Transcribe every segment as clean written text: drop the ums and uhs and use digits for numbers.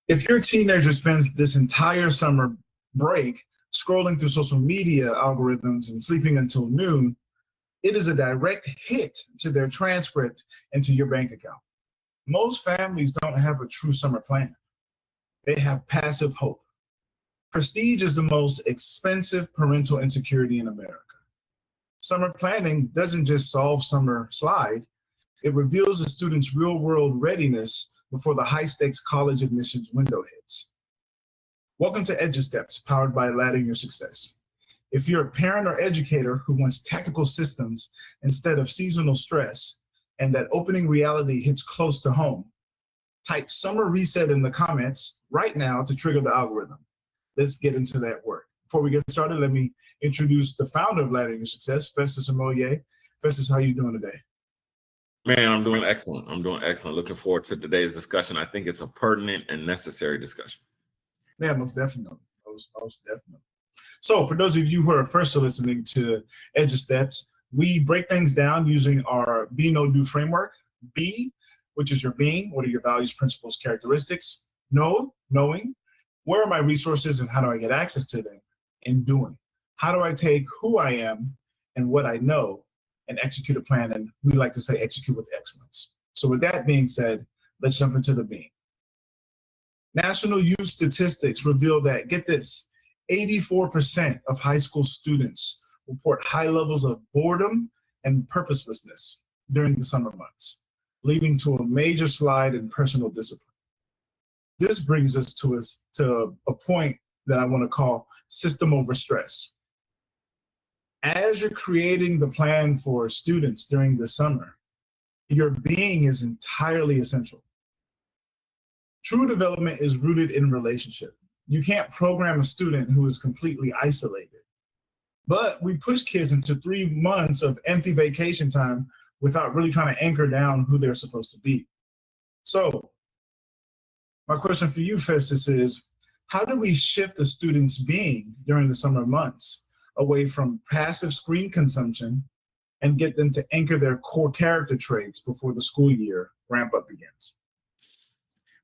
If your teenager spends this entire summer break scrolling through social media algorithms and sleeping until noon, it is a direct hit to their transcript and to your bank account. Most families don't have a true summer plan. They have passive hope. Prestige is the most expensive parental insecurity in America. Summer planning doesn't just solve summer slide, it reveals the student's real world readiness before the high stakes college admissions window hits. Welcome to EduSteps, powered by Ladder Your Success. If you're a parent or educator who wants tactical systems instead of seasonal stress, and that opening reality hits close to home, type summer reset in the comments right now to trigger the algorithm. Let's get into that work. Before we get started, let me introduce the founder of Ladder Your Success, Festus Amoye. Festus, how are you doing today? Man, I'm doing excellent. Looking forward to today's discussion. I think it's a pertinent and necessary discussion. Yeah, most definitely. Most definitely. So for those of you who are first listening to EduSteps, we break things down using our Be, Know, Do framework. Be, which is your being. What are your values, principles, characteristics? Know, knowing. Where are my resources and how do I get access to them? And doing. How do I take who I am and what I know and execute a plan? And we like to say execute with excellence. So with that being said, let's jump into the being. National youth statistics reveal that, get this, 84% of high school students report high levels of boredom and purposelessness during the summer months, leading to a major slide in personal discipline. This brings us to a point that I want to call system over stress. As you're creating the plan for students during the summer, your being is entirely essential. True development is rooted in relationship. You can't program a student who is completely isolated. But we push kids into 3 months of empty vacation time without really trying to anchor down who they're supposed to be. So my question for you, Festus, is how do we shift the student's being during the summer months away from passive screen consumption and get them to anchor their core character traits before the school year ramp up begins?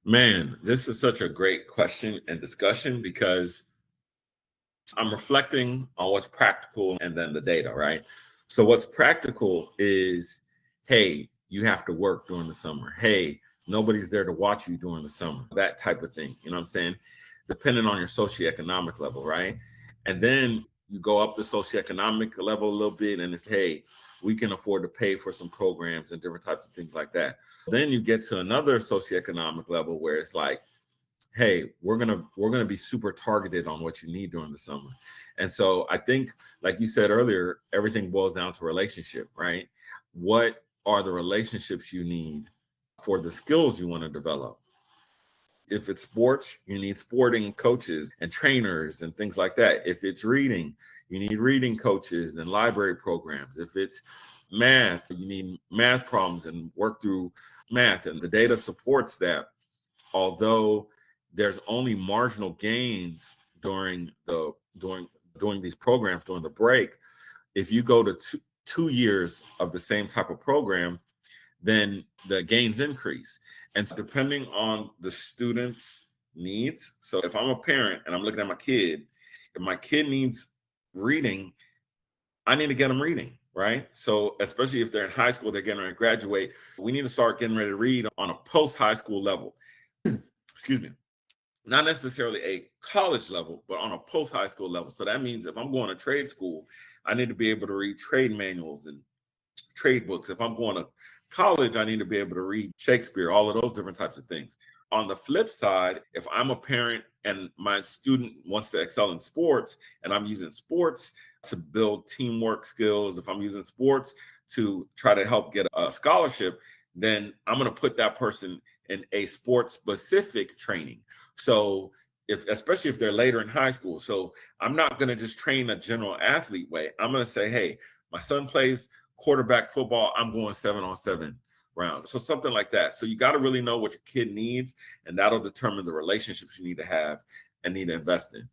Man, this is such a great question and discussion because I'm reflecting on what's practical and then the data, right? So what's practical is, hey, you have to work during the summer. Hey, nobody's there to watch you during the summer, that type of thing. You know what I'm saying? Depending on your socioeconomic level, right? And then you go up the socioeconomic level a little bit and it's, hey, we can afford to pay for some programs and different types of things like that. Then you get to another socioeconomic level where it's like, hey, we're gonna be super targeted on what you need during the summer. And so I think, like you said earlier, everything boils down to relationship, right? What are the relationships you need for the skills you want to develop? If it's sports, you need sporting coaches and trainers and things like that. If it's reading, you need reading coaches and library programs. If it's math, you need math problems and work through math. And the data supports that. Although there's only marginal gains during these programs during the break, if you go to two years of the same type of program, then the gains increase. And so depending on the student's needs, so if I'm a parent and I'm looking at my kid, if my kid needs reading, I need to get them reading, right? So especially if they're in high school, they're getting ready to graduate, we need to start getting ready to read on a post-high school level. Excuse me. Not necessarily a college level, but on a post-high school level. So that means if I'm going to trade school, I need to be able to read trade manuals and trade books. If I'm going to college, I need to be able to read Shakespeare, all of those different types of things. On the flip side, if I'm a parent and my student wants to excel in sports and I'm using sports to build teamwork skills, if I'm using sports to try to help get a scholarship, then I'm going to put that person in a sports specific training. So especially if they're later in high school. So I'm not going to just train a general athlete way. I'm going to say, hey, my son plays quarterback football, I'm going 7-on-7 rounds. So something like that. So you got to really know what your kid needs, and that'll determine the relationships you need to have and need to invest in.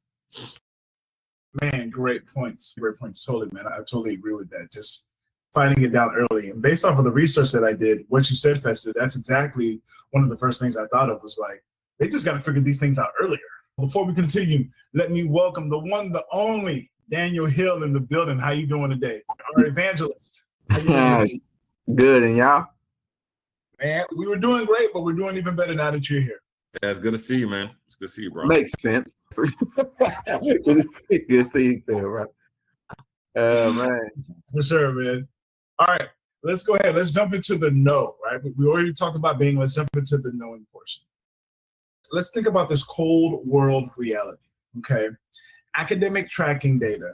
Man, great points. Great points. Totally, man. I totally agree with that. Just finding it down early. And based off of the research that I did, what you said, Festus, that's exactly one of the first things I thought of was like, They just got to figure these things out earlier. Before we continue, let me welcome the one, the only Daniel Hill in the building. How you doing today? Our evangelist. How you doing today? Good, and y'all? Man, we were doing great, but we're doing even better now that you're here. Yeah, it's good to see you, man. It's good to see you, bro. Makes sense. Good to see you too, right? Man. For sure, man. All right, let's go ahead. Let's jump into the know, right? We already talked about being. Let's jump into the knowing portion. Let's think about this cold world reality, okay? Academic tracking data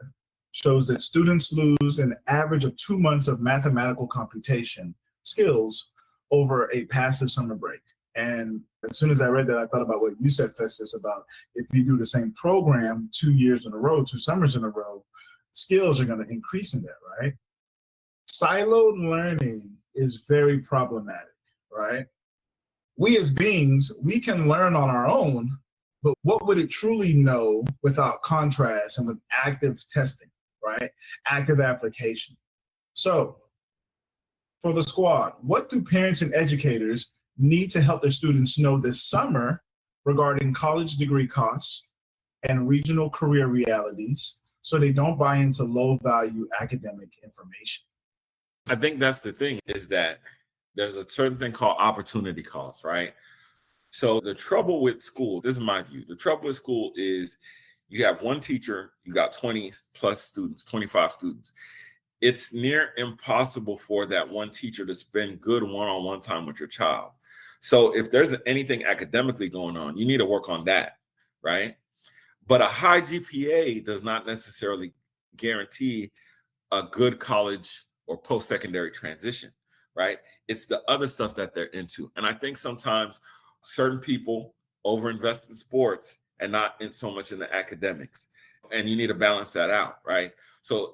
shows that students lose an average of 2 months of mathematical computation skills over a passive summer break. And as soon as I read that, I thought about what you said, Festus, about if you do the same program 2 years in a row, 2 summers in a row, skills are going to increase in that, right? Siloed learning is very problematic, right? We as beings, we can learn on our own, but what would it truly know without contrast and with active testing, right? Active application. So for the squad, what do parents and educators need to help their students know this summer regarding college degree costs and regional career realities so they don't buy into low value academic information? I think that's the thing, is that there's a certain thing called opportunity cost, right? So the trouble with school, this is my view, the trouble with school is you have one teacher, you got 20 plus students, 25 students. It's near impossible for that one teacher to spend good one-on-one time with your child. So if there's anything academically going on, you need to work on that, right? But a high GPA does not necessarily guarantee a good college or post-secondary transition, right? It's the other stuff that they're into. And I think sometimes certain people overinvest in sports and not in so much in the academics. And you need to balance that out, right? So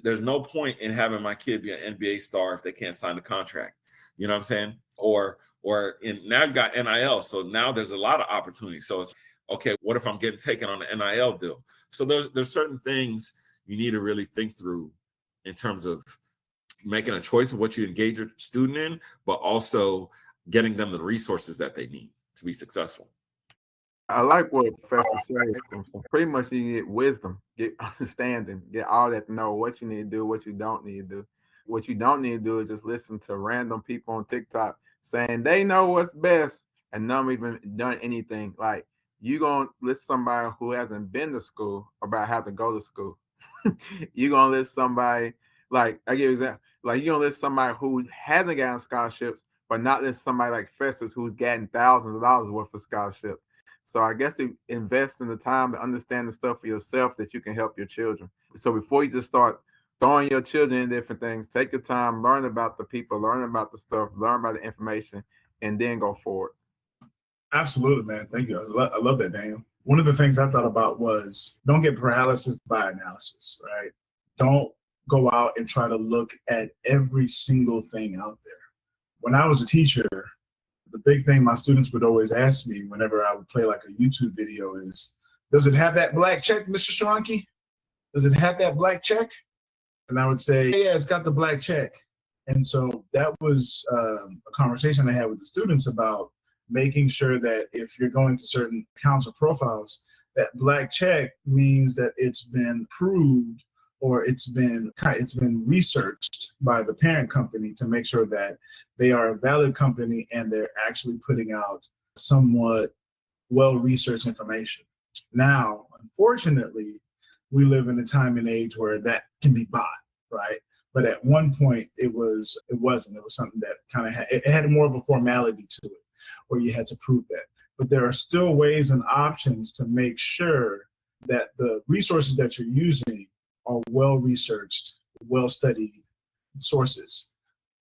there's no point in having my kid be an NBA star if they can't sign the contract. You know what I'm saying? Or now you've got NIL. So now there's a lot of opportunities. So it's, okay, what if I'm getting taken on the NIL deal? So there's certain things you need to really think through in terms of making a choice of what you engage your student in, but also getting them the resources that they need to be successful. I like what Professor said. So pretty much you get wisdom, get understanding, get all that to know what you need to do, what you don't need to do. What you don't need to do is just listen to random people on TikTok saying they know what's best and none even done anything. Like, you gonna listen to somebody who hasn't been to school about how to go to school. You're gonna listen to somebody, like, I give you an example, like you're gonna listen to somebody who hasn't gotten scholarships, but not listen to somebody like Festus who's gotten thousands of dollars worth of scholarships. So I guess you invest in the time to understand the stuff for yourself that you can help your children. So before you just start throwing your children in different things, take your time, learn about the people, learn about the stuff, learn about the information, and then go forward. Absolutely, man. Thank you. I love that, Daniel. One of the things I thought about was don't get paralysis by analysis, right? Don't go out and try to look at every single thing out there. When I was a teacher, the big thing my students would always ask me whenever I would play like a YouTube video is, does it have that black check, Mr. Sharanki? Does it have that black check? And I would say, yeah, it's got the black check. And so that was a conversation I had with the students about making sure that if you're going to certain accounts or profiles, that black check means that it's been proved or it's been researched by the parent company to make sure that they are a valid company and they're actually putting out somewhat well-researched information. Now, unfortunately, we live in a time and age where that can be bought, right? But at one point, it wasn't. It was something that kind of had more of a formality to it, where you had to prove that. But there are still ways and options to make sure that the resources that you're using are well-researched, well-studied sources.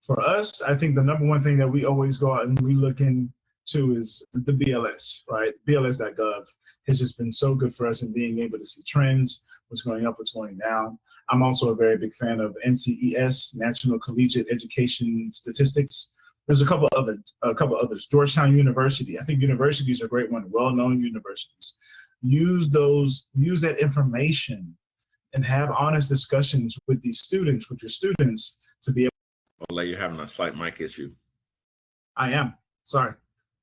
For us, I think the number one thing that we always go out and we look into is the BLS, right? BLS.gov has just been so good for us in being able to see trends, what's going up, what's going down. I'm also a very big fan of NCES, National Collegiate Education Statistics. There's a couple others. Georgetown University. I think universities are a great one, well-known universities. Use that information and have honest discussions with these students, with your students, to be able. Like you're having a slight mic issue. I am. Sorry.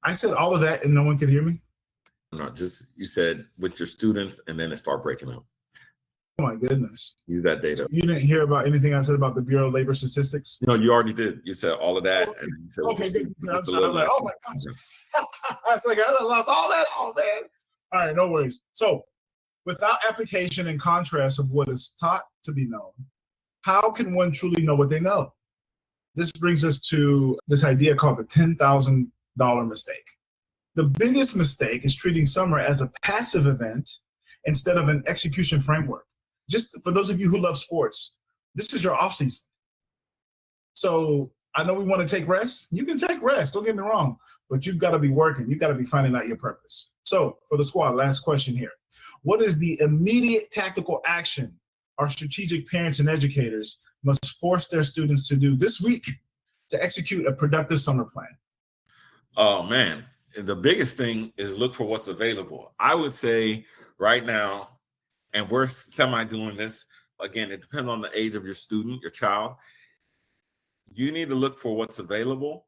I said all of that and no one could hear me. No, just you said with your students and then it start breaking up. Oh my goodness. Use that data. You didn't hear about anything I said about the Bureau of Labor Statistics? No, you already did. You said all of that. Okay. And then you said Okay, good. I was little like, oh my gosh. I was like, I lost all that. Oh man. All right, no worries. So without application and contrast of what is taught to be known, how can one truly know what they know? This brings us to this idea called the $10,000 mistake. The biggest mistake is treating summer as a passive event instead of an execution framework. Just for those of you who love sports, this is your off season. So I know we want to take rest. You can take rest, don't get me wrong, but you've got to be working. You've got to be finding out your purpose. So for the squad, last question here. What is the immediate tactical action our strategic parents and educators must force their students to do this week to execute a productive summer plan? Oh man, the biggest thing is look for what's available. I would say right now, and we're semi doing this, again, it depends on the age of your student, your child. You need to look for what's available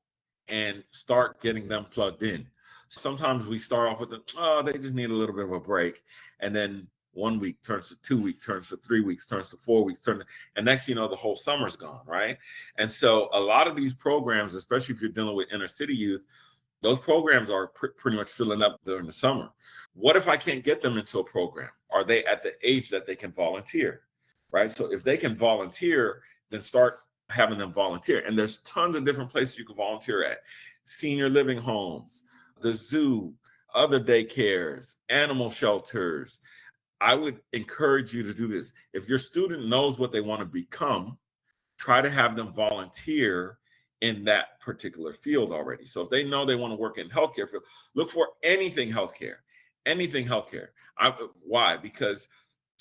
and start getting them plugged in. Sometimes we start off with they just need a little bit of a break. And then 1 week turns to 2 weeks, turns to 3 weeks, turns to 4 weeks, and next you know, the whole summer's gone, right? And so a lot of these programs, especially if you're dealing with inner city youth, those programs are pretty much filling up during the summer. What if I can't get them into a program? Are they at the age that they can volunteer, right? So if they can volunteer, then start having them volunteer. And there's tons of different places you can volunteer at. Senior living homes, the zoo, other daycares, animal shelters. I would encourage you to do this. If your student knows what they want to become, try to have them volunteer in that particular field already. So if they know they want to work in healthcare field, look for anything healthcare. Why? Because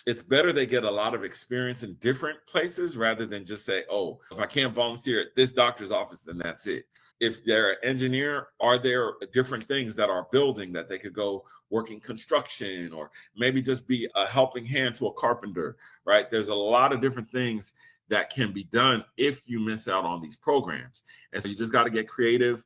it's better they get a lot of experience in different places rather than just say, oh, if I can't volunteer at this doctor's office, then that's it. If they're an engineer, are there different things that are building that they could go work in construction, or maybe just be a helping hand to a carpenter, right? There's a lot of different things that can be done if you miss out on these programs. And so you just got to get creative,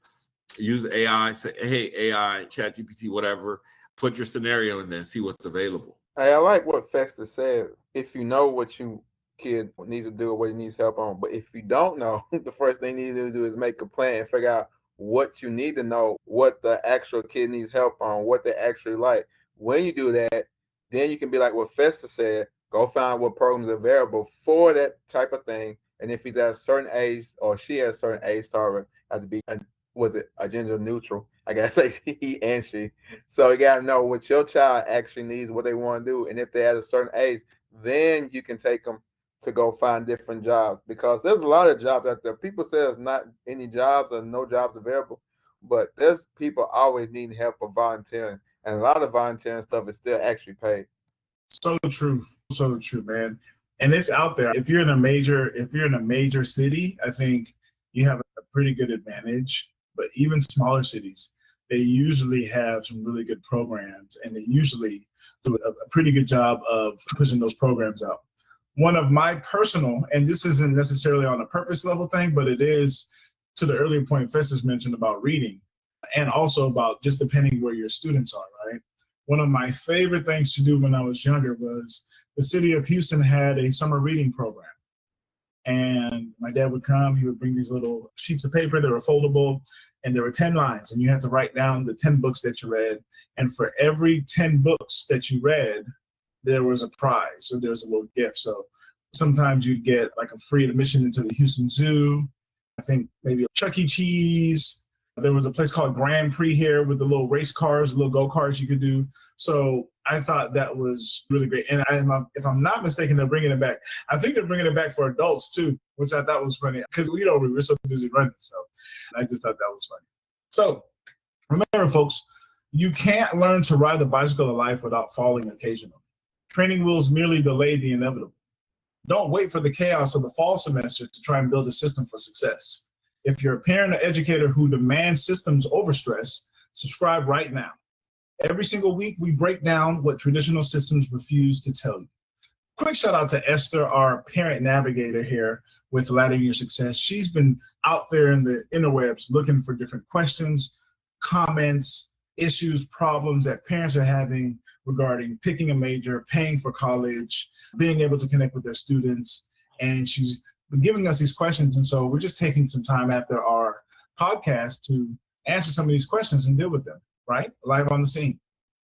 use AI, say, hey, AI, chat GPT, whatever, put your scenario in there and see what's available. Hey, I like what Festus said. If you know what your kid needs to do or what he needs help on, but if you don't know, the first thing you need to do is make a plan and figure out what you need to know, what the actual kid needs help on, what they actually like. When you do that, then you can be like what Festus said, go find what programs are available for that type of thing. And if he's at a certain age or she has a certain age, sorry, have to be, a gender neutral? I gotta say he and she. So you gotta know what your child actually needs, what they want to do. And if they're at a certain age, then you can take them to go find different jobs, because there's a lot of jobs out there. People say there's not any jobs or no jobs available, but there's people always needing help or volunteering. And a lot of volunteering stuff is still actually paid. So true, man. And it's out there. If you're in a major city, I think you have a pretty good advantage. But even smaller cities, they usually have some really good programs, and they usually do a pretty good job of pushing those programs out. One of my personal, and this isn't necessarily on a purpose level thing, but it is to the earlier point Festus mentioned about reading, and also about just depending where your students are, right? One of my favorite things to do when I was younger was the city of Houston had a summer reading program. And my dad would come, he would bring these little sheets of paper that were foldable, and there were 10 lines, and you had to write down the 10 books that you read. And for every 10 books that you read, there was a prize, so there was a little gift. So sometimes you'd get like a free admission into the Houston Zoo, I think maybe a Chuck E. Cheese. There was a place called Grand Prix here with the little race cars, little go-karts you could do. So I thought that was really great. And if I'm not mistaken, they're bringing it back. I think they're bringing it back for adults too, which I thought was funny because we were so busy running. So I just thought that was funny. So remember, folks, you can't learn to ride the bicycle of life without falling occasionally. Training wheels merely delay the inevitable. Don't wait for the chaos of the fall semester to try and build a system for success. If you're a parent or educator who demands systems over stress, subscribe right now. Every single week, we break down what traditional systems refuse to tell you. Quick shout out to Esther, our parent navigator here with Laddering Your Success. She's been out there in the interwebs looking for different questions, comments, issues, problems that parents are having regarding picking a major, paying for college, being able to connect with their students. And she's been giving us these questions. And so we're just taking some time after our podcast to answer some of these questions and deal with them, right? Live on the scene.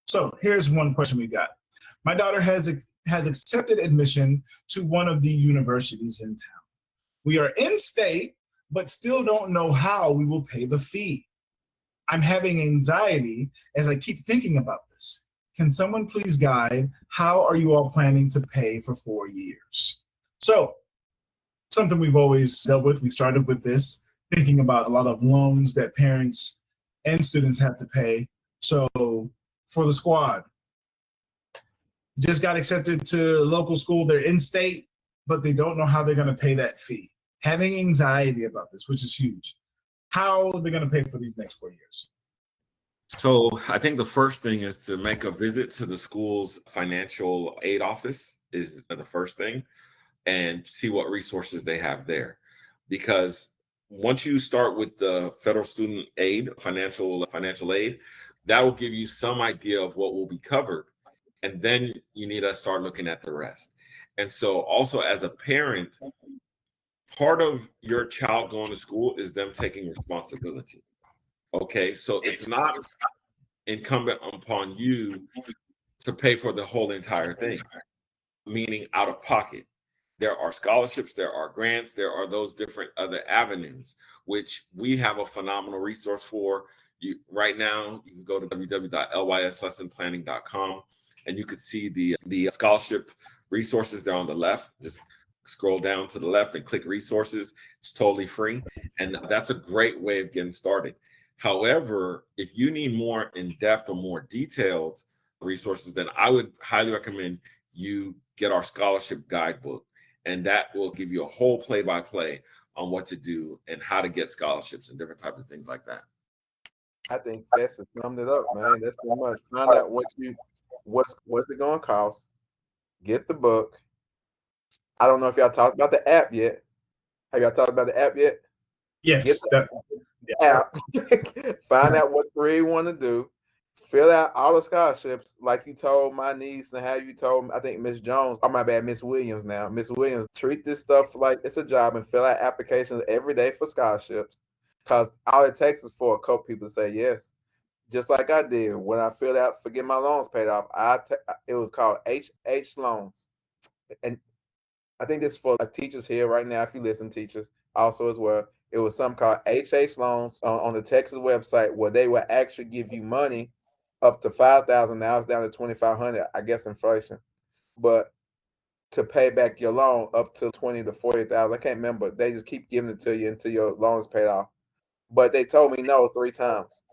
So here's one question we got. My daughter has accepted admission to one of the universities in town. We are in state, but still don't know how we will pay the fee. I'm having anxiety as I keep thinking about this. Can someone please guide, how are you all planning to pay for 4 years? So, something we've always dealt with. We started with this, thinking about a lot of loans that parents and students have to pay. So, for the squad, just got accepted to local school, they're in state, but they don't know how they're going to pay that fee. Having anxiety about this, which is huge. How are they going to pay for these next 4 years? So I think the first thing is to make a visit to the school's financial aid office is the first thing, and see what resources they have there. Because once you start with the federal student aid, financial aid, that will give you some idea of what will be covered. And then you need to start looking at the rest. And so also as a parent, part of your child going to school is them taking responsibility. Okay, so it's not incumbent upon you to pay for the whole entire thing, meaning out of pocket. There are scholarships, there are grants, there are those different other avenues, which we have a phenomenal resource for. You right now, you can go to www.lyslessonplanning.com and you could see the scholarship resources there on the left. Just scroll down to the left and click resources. It's totally free. And that's a great way of getting started. However, if you need more in-depth or more detailed resources, then I would highly recommend you get our scholarship guidebook. And that will give you a whole play-by-play on what to do and how to get scholarships and different types of things like that. I think Fess has summed it up, man. That's pretty much find out what's it gonna cost. Get the book. I don't know if y'all talked about the app yet. Have y'all talked about the app yet? Yes. Get the app. Find out what career you want to do. Fill out all the scholarships, like you told my niece and how you told, I think, Miss Jones. Oh, my bad, Miss Williams now. Miss Williams, treat this stuff like it's a job and fill out applications every day for scholarships, because all it takes is for a couple people to say yes. Just like I did when I filled out for get my loans paid off. It was called HH Loans. And I think this is for teachers here right now, if you listen, teachers, also as well. It was something called HH Loans on the Texas website, where they will actually give you money up to $5,000. Now it's down to $2,500, I guess, inflation. But to pay back your loan up to $20,000 to $40,000, I can't remember. They just keep giving it to you until your loan is paid off. But they told me no 3 times.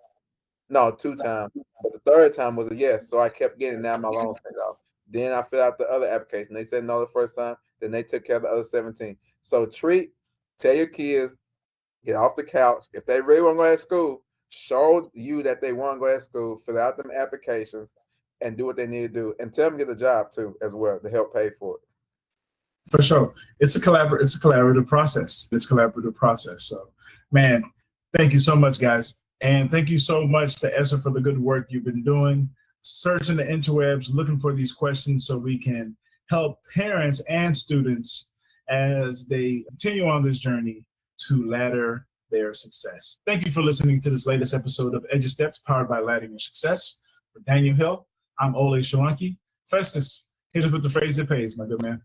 No, 2 times. But the third time was a yes. So I kept getting, now my loan's paid off. Then I filled out the other application. They said no the first time. Then they took care of the other 17. So tell your kids, get off the couch. If they really want to go to school, show you that they want to go to school, fill out them applications, and do what they need to do. And tell them to get a job too, as well, to help pay for it. For sure. It's a collaborative process. So, man, thank you so much, guys. And thank you so much to Esther for the good work you've been doing, searching the interwebs, looking for these questions so we can help parents and students as they continue on this journey to ladder their success. Thank you for listening to this latest episode of Edge of Steps, powered by Laddering Your Success. For Daniel Hill, I'm Ole Shawanki. Festus, hit us with the phrase that pays, my good man.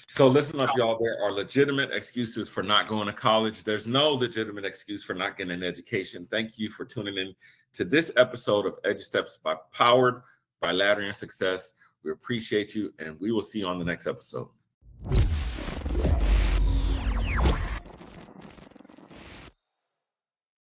So listen up, y'all. There are legitimate excuses for not going to college. There's no legitimate excuse for not getting an education. Thank you for tuning in to this episode of Edge of Steps, powered by Laddering Your Success. We appreciate you, and we will see you on the next episode.